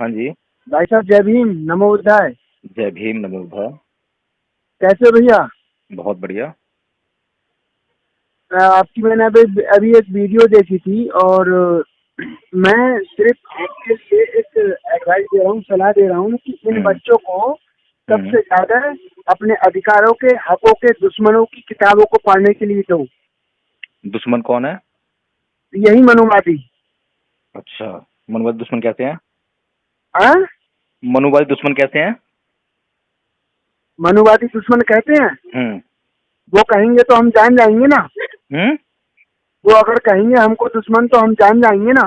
हाँ जी। भाई साहब जय भीम, नमो बुद्धाय। जय भीम नमो बुद्धाय। कैसे हो भैया? बहुत बढ़िया। आपकी मैंने अभी अभी एक वीडियो देखी थी और मैं सिर्फ आपके लिए एक एडवाइस दे रहा हूँ, सलाह दे रहा हूँ कि इन हम्म। बच्चों को हम्म। सबसे ज्यादा अपने अधिकारों के, हकों के, दुश्मनों की किताबों को पढ़ने के लिए दो। दुश्मन कौन है? यही मनुवादी। अच्छा। मनुवादी दुश्मन कैसे हैं? हाँ, मनुवादी दुश्मन कैसे हैं? मनुवादी दुश्मन कहते हैं, हम्म। वो कहेंगे तो हम जान जाएंगे ना। हम्म। वो अगर कहेंगे हमको दुश्मन तो हम जान जाएंगे ना।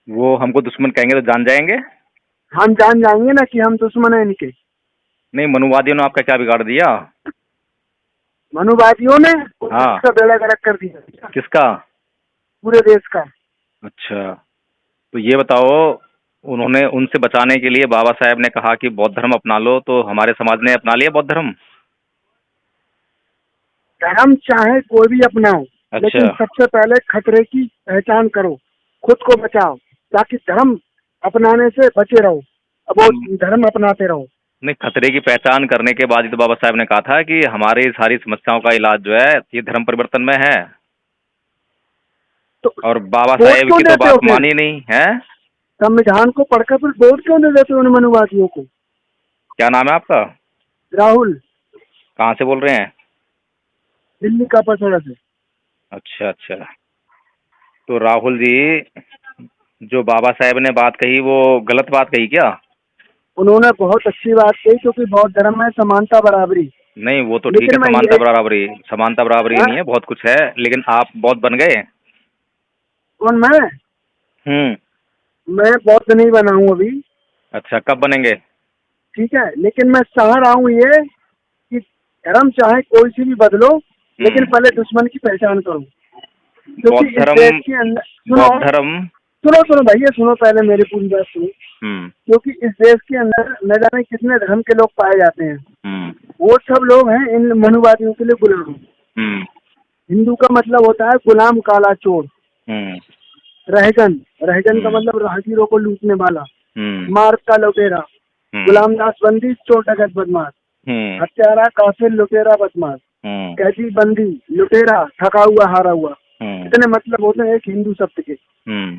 वो हमको दुश्मन कहेंगे तो जान जाएंगे? हम जान जाएंगे ना कि हम दुश्मन है इनके। नहीं, मनुवादियों ने आपका क्या बिगाड़ दिया? मनुवादियों ने हाँ। उसका बेड़ा गर्क कर दिया किसका? पूरे देश का। अच्छा। तो ये बताओ, उन्होंने उनसे बचाने के लिए बाबा साहेब ने कहा कि बौद्ध धर्म अपना लो, तो हमारे समाज ने अपना लिया बौद्ध धर्म? धर्म चाहे कोई भी अपनाओ, लेकिन अच्छा। सबसे पहले खतरे की पहचान करो, खुद को बचाओ, ताकि धर्म अपनाने से बचे रहो। अब वो न- धर्म अपनाते रहो। नहीं, खतरे की पहचान करने के बाद ही तो बाबा साहेब ने कहा था कि हमारी सारी समस्याओं का इलाज जो है ये धर्म परिवर्तन में है। तो और बाबा वोट साहेब क्यों की तो देते हो बात फिर? मानी नहीं है। संविधान को पढ़कर फिर वोट क्यों नहीं देते हो उन मनुवादियों को? क्या नाम है आपका? राहुल, कहाँ से बोल रहे हैं? दिल्ली का पसोड़ा से। अच्छा अच्छा। तो राहुल जी, जो बाबा साहेब ने बात कही वो गलत बात कही क्या? उन्होंने बहुत अच्छी बात कही, क्योंकि बहुत धर्म है समानता बराबरी। नहीं, वो तो ठीक है, लेकिन मैं समानता ये बराबरी, समानता बराबरी हाँ, नहीं है, बहुत कुछ है, लेकिन आप बौद्ध बन गए? कौन मैं? हम्म। मैं बौद्ध नहीं बना हूँ अभी। अच्छा, कब बनेंगे? ठीक है, लेकिन मैं चाह रहा हूँ ये कि धर्म चाहे कोई सी भी बदलो, लेकिन हम्म। पहले दुश्मन की पहचान करो। क्योंकि बौद्ध इस धर्म। देश के अंदर सुनो, बौद्ध धर्म। सुनो सुनो भैया, सुनो पहले मेरी पूरी बात सुनो। हम्म। क्योंकि इस देश के अंदर न जाने कितने धर्म के लोग पाए जाते हैं। हम्म। वो सब लोग हैं इन मनुवादियों के लिए गुलाम। हम्म। हिंदू का मतलब होता है गुलाम, काला चोर। हम्म। रहगन, रहगन का हम्म। मतलब राहगीरों को लूटने वाला। हम्म। मार्ग का लुटेरा, हम्म। गुलामदास बंदी, चोर डकैत बदमाश, हम्म। हत्यारा, काफिर, लुटेरा, बदमाश, हम्म। कैदी, बंदी, लुटेरा, थका हुआ, हारा हुआ। हम्म। इतने मतलब होते हैं एक हिंदू शब्द के। हम्म।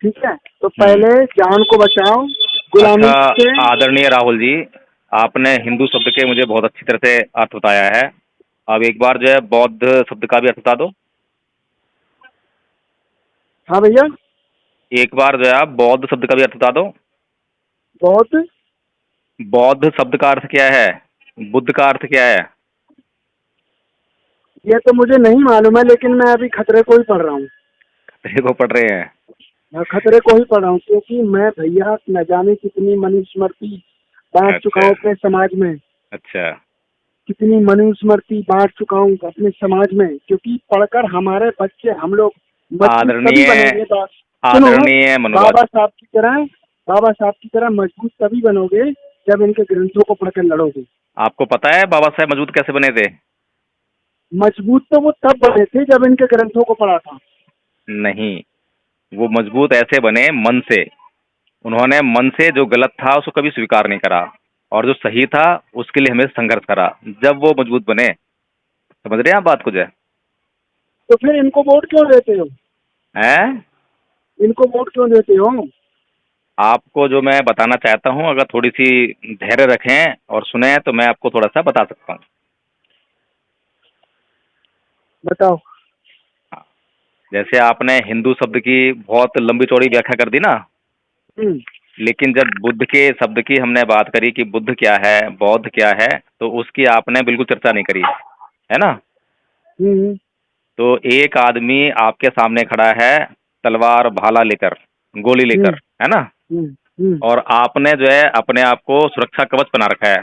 ठीक है, तो हम्म। पहले जान को बचाओ अच्छा। गुलामी से। आदरणीय राहुल जी, आपने हिंदू शब्द के मुझे बहुत अच्छी तरह से अर्थ बताया है। अब एक बार जो है बौद्ध शब्द का भी अर्थ बता दो। हाँ भैया। एक बार जो है आप बौद्ध शब्द का भी अर्थ बता दो। बहुत, बौद्ध शब्द का अर्थ क्या है? बुद्ध का अर्थ क्या है? ये तो मुझे नहीं मालूम है, लेकिन मैं अभी खतरे को ही पढ़ रहा हूँ। खतरे को पढ़ रहे हैं? मैं खतरे को ही पढ़ रहा हूँ, क्योंकि मैं भैया न जाने कितनी मनुस्मृति बांट चुका अच्छा हूँ अपने समाज में। अच्छा। कितनी मनुस्मृति बांट चुका हूँ अपने समाज में, क्योंकि पढ़कर हमारे बच्चे, हम लोग मजबूत तभी आदरणीय बनेंगे। बात सुनो, आदरणीय बाबा मनुवाद। साहब की तरह, बाबा साहब की तरह मजबूत तभी बनोगे जब इनके ग्रंथों को पढ़कर लड़ोगे। आपको पता है बाबा साहेब मजबूत कैसे बने थे? मजबूत तो वो तब बने थे जब इनके ग्रंथों को पढ़ा था। नहीं, वो मजबूत ऐसे बने मन से। उन्होंने मन से जो गलत था उसको कभी स्वीकार नहीं करा, और जो सही था उसके लिए हमें संघर्ष करा, जब वो मजबूत बने। समझ रहे हैं आप बात को? जो तो फिर इनको वोट क्यों देते हो? है, इनको वोट क्यों देते हो? आपको जो मैं बताना चाहता हूँ, अगर थोड़ी सी धैर्य रखें और सुने तो मैं आपको थोड़ा सा बता सकता हूँ। बताओ। हाँ। जैसे आपने हिंदू शब्द की बहुत लंबी चौड़ी व्याख्या कर दी ना, हम्म। लेकिन जब बुद्ध के शब्द की हमने बात करी कि बुद्ध क्या है, बौद्ध क्या है, तो उसकी आपने बिल्कुल चर्चा नहीं करी, है ना? हम्म। तो एक आदमी आपके सामने खड़ा है, तलवार भाला लेकर, गोली हम्म। लेकर, है ना? हम्म। हम्म। और आपने जो है अपने आप को सुरक्षा कवच बना रखा है।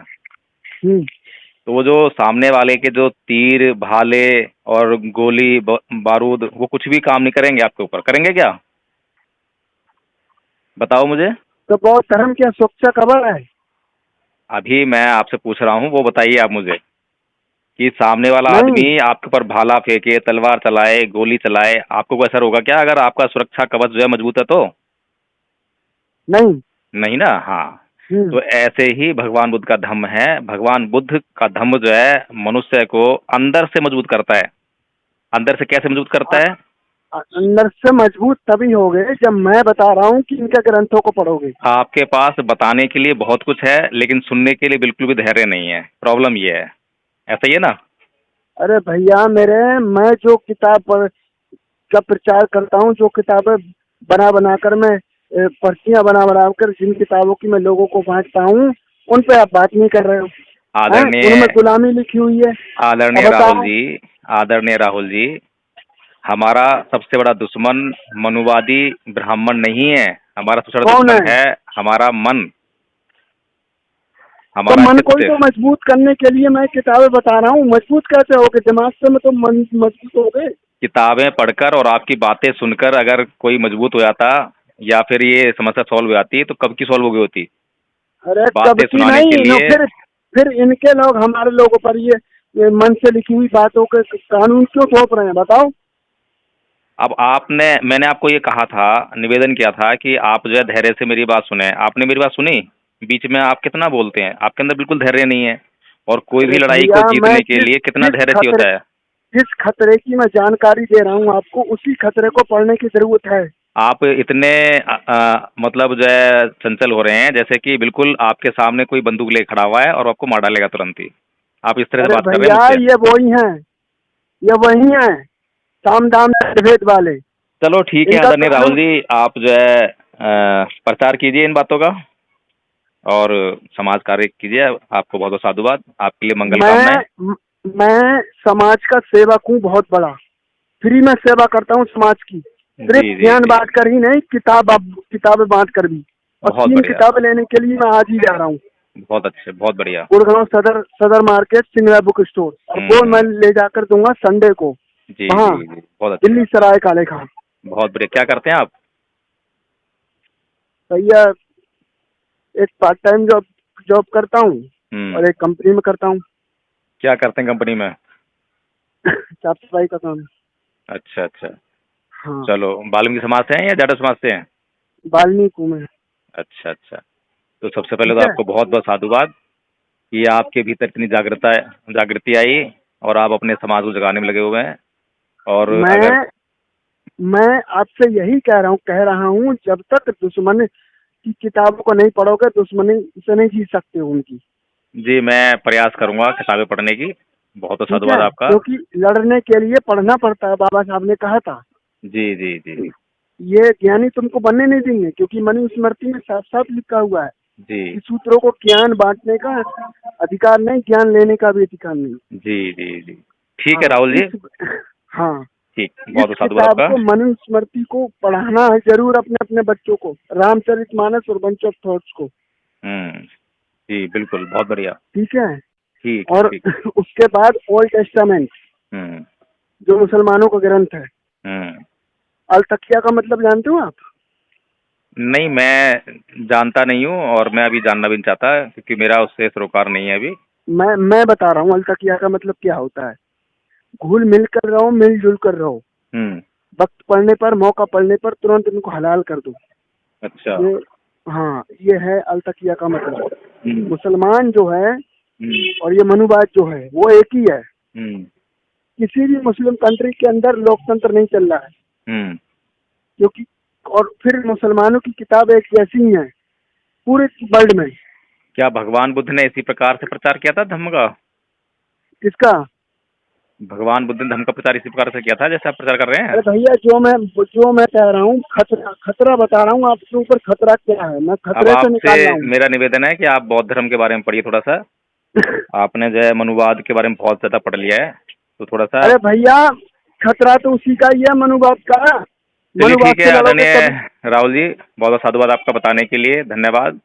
हम्म। तो वो जो सामने वाले के जो तीर भाले और गोली बारूद, वो कुछ भी काम नहीं करेंगे आपके ऊपर, करेंगे क्या? बताओ मुझे। तो बौद्ध धर्म क्या सुरक्षा कवर है? अभी मैं आपसे पूछ रहा हूँ, वो बताइए आप मुझे कि सामने वाला नहीं, आदमी आपके ऊपर भाला फेंके, तलवार चलाए, गोली चलाए, आपको कोई असर होगा क्या अगर आपका सुरक्षा कवच जो है मजबूत है तो? नहीं। नहीं ना, हाँ। हम्म। तो ऐसे ही भगवान बुद्ध का धम्म है। भगवान बुद्ध का धम्म जो है मनुष्य को अंदर से मजबूत करता है। अंदर से कैसे मजबूत करता है? अंदर से मजबूत तभी होगे जब मैं बता रहा हूँ कि इनके ग्रंथों को पढ़ोगे। आपके पास बताने के लिए बहुत कुछ है, लेकिन सुनने के लिए बिल्कुल भी धैर्य नहीं है। प्रॉब्लम ये है, ऐसा ही है ना? अरे भैया मेरे, मैं जो किताब पढ़ का प्रचार करता हूँ, जो किताबें बना बना कर मैं पर्चियां बना बना कर जिन किताबों की मैं लोगों को बांटता हूँ, उन पे आप बात नहीं कर रहे हो। हैं, आदरणीय उनमें गुलामी लिखी हुई है। अब आदरणीय राहुल बताओ। जी, आदरणीय राहुल जी, हमारा सबसे बड़ा दुश्मन मनुवादी ब्राह्मण नहीं है। हमारा सबसे बड़ा कौन दुश्मन है? है हमारा मन, तो हमारा मन को ही चित्त। तो मजबूत करने के लिए मैं किताबें बता रहा हूँ। मजबूत कैसे होगे? दिमाग से में तो मन मजबूत हो गए। किताबें पढ़कर और आपकी बातें सुनकर अगर कोई मजबूत हो जाता या फिर ये समस्या सॉल्व हो जाती तो कब की सॉल्व हो गई होती। अरे कब बातें की सुनाने के नहीं नो, लिए फिर इनके लोग हमारे लोगों पर ये मन से लिखी हुई बातों के कानून क्यों थोप रहे हैं? बताओ। अब मैंने आपको ये कहा था, निवेदन किया था कि आप जो है धैर्य से मेरी बात सुने। आपने मेरी बात सुनी? बीच में आप कितना बोलते हैं, आपके अंदर बिल्कुल धैर्य नहीं है। और कोई भी अरे लड़ाई को भैया, मैं जीतने के लिए कितना धैर्य चाहिए होता है। जिस खतरे की मैं जानकारी दे रहा हूँ आपको, उसी खतरे को पढ़ने की जरूरत है। आप इतने मतलब जो है चंचल हो रहे हैं जैसे कि बिल्कुल आपके सामने कोई बंदूक लेके खड़ा हुआ है और आपको मार डालेगा तुरंत ही। आप इस तरह से अरे बात कर रहे हैं भैया, मुझसे। ये वही हैं, ये वही हैं, साम दाम भेद वाले। चलो ठीक है इनका आदरणीय राहुल कानून। जी, आप जो है प्रचार कीजिए इन बातों का और समाज कार्य कीजिए। आपको बहुत बहुत साधुवाद, आपके लिए मंगल कामनाएं। मैं समाज का सेवक हूँ बहुत बड़ा। फ्री में सेवा करता हूँ समाज की। सिर्फ जी जी ज्ञान जी, बांट कर ही नहीं, किताबें बांट कर भी। और बहुत 3 बढ़िया, किताबें लेने के लिए मैं आज ही जा रहा हूँ। बहुत अच्छे, बहुत बढ़िया। गुड़गांव सदर मार्केट, सिंगला बुक स्टोर। और वो मैं हम्म, ले जाकर दूंगा संडे को, जी वहाँ जी जी, बहुत दिल्ली अच्छा, सराय काले खान। बहुत बढ़िया। क्या करते हैं आप? भैया, एक पार्ट टाइम जॉब जॉब करता हूँ हम्म, और एक कंपनी में करता हूँ। क्या करते हैं कंपनी में? साफ सफाई का काम। अच्छा अच्छा, हाँ, चलो। वाल्मीकि समाज से हैं या जाटव समाज से हैं? वाल्मीकि में। अच्छा अच्छा, तो सबसे पहले ठीक तो है। आपको बहुत बहुत साधुवाद कि आपके भीतर इतनी जागृति आई और आप अपने समाज को जगाने में लगे हुए हैं। और अगर मैं मैं आपसे यही कह रहा हूँ, जब तक दुश्मन की किताबों को नहीं पढ़ोगे, दुश्मनी से नहीं जीत सकते हो उनकी। जी, मैं प्रयास करूंगा किताबें पढ़ने की। बहुत बहुत ठीक साधुवाद है, आपका। क्योंकि लड़ने के लिए पढ़ना पड़ता है, बाबा साहब ने कहा था। जी जी जी ये ज्ञानी तुमको बनने नहीं देंगे, क्योंकि मनुस्मृति में साफ साफ लिखा हुआ है जी कि सूत्रों को ज्ञान बांटने का अधिकार नहीं, ज्ञान लेने का भी अधिकार नहीं। जी जी जी, ठीक है हाँ राहुल जी। हाँ, ठीक, इस बहुत बहुत साधुवाद किताब आपका। को, मनुस्मृति को पढ़ाना है जरूर अपने अपने बच्चों को, रामचरितमानस और बंच ऑफ थॉट्स को। हम्म, जी बिल्कुल, बहुत बढ़िया। ठीक है। ठीक है और ठीक। उसके बाद ओल्ड टेस्टामेंट, हम्म जो मुसलमानों का ग्रंथ है। हम्म, अल तकिया का मतलब जानते हो आप? नहीं मैं जानता नहीं हूँ और मैं अभी जानना भी नहीं चाहता क्योंकि मेरा उससे सरोकार नहीं है अभी। मैं बता रहा हूँ अल तकिया का मतलब क्या होता है। घुल मिल कर रहो, मिलजुल कर रहो। हम्म, वक्त पड़ने पर, मौका पड़ने पर तुरंत इनको हलाल कर दो। अच्छा। ये, हाँ, ये है अल तकिया का मतलब। हम्म मुसलमान जो है हम्म और ये मनुवाद जो है वो एक ही है। हम्म किसी भी मुस्लिम कंट्री के अंदर लोकतंत्र नहीं चल रहा है, हम्म, क्योंकि, और फिर मुसलमानों की किताब एक जैसी ही है पूरे वर्ल्ड में। क्या भगवान बुद्ध ने इसी प्रकार से प्रचार किया था धम्म का? किसका? भगवान बुद्ध ने धम्म का प्रचार इसी प्रकार से किया था जैसे आप प्रचार कर रहे अरे हैं? भैया, जो मैं कह रहा हूँ, खतरा खतरा बता रहा हूँ आपके ऊपर। खतरा क्या है, मैं अब खतरे से आपसे निकाल रहा हूँ। मेरा निवेदन है कि आप बौद्ध धर्म के बारे में पढ़िए थोड़ा सा। आपने जो है मनुवाद के बारे में बहुत ज़्यादा पढ़ लिया है, तो थोड़ा सा। अरे भैया, खतरा तो उसी का ही है, मनुवाद का। चलिए मनुवाद ठीक है से लड़ोगे आदरणीय तभी। राहुल जी, बहुत बहुत साधुवाद आपका बताने के लिए, धन्यवाद।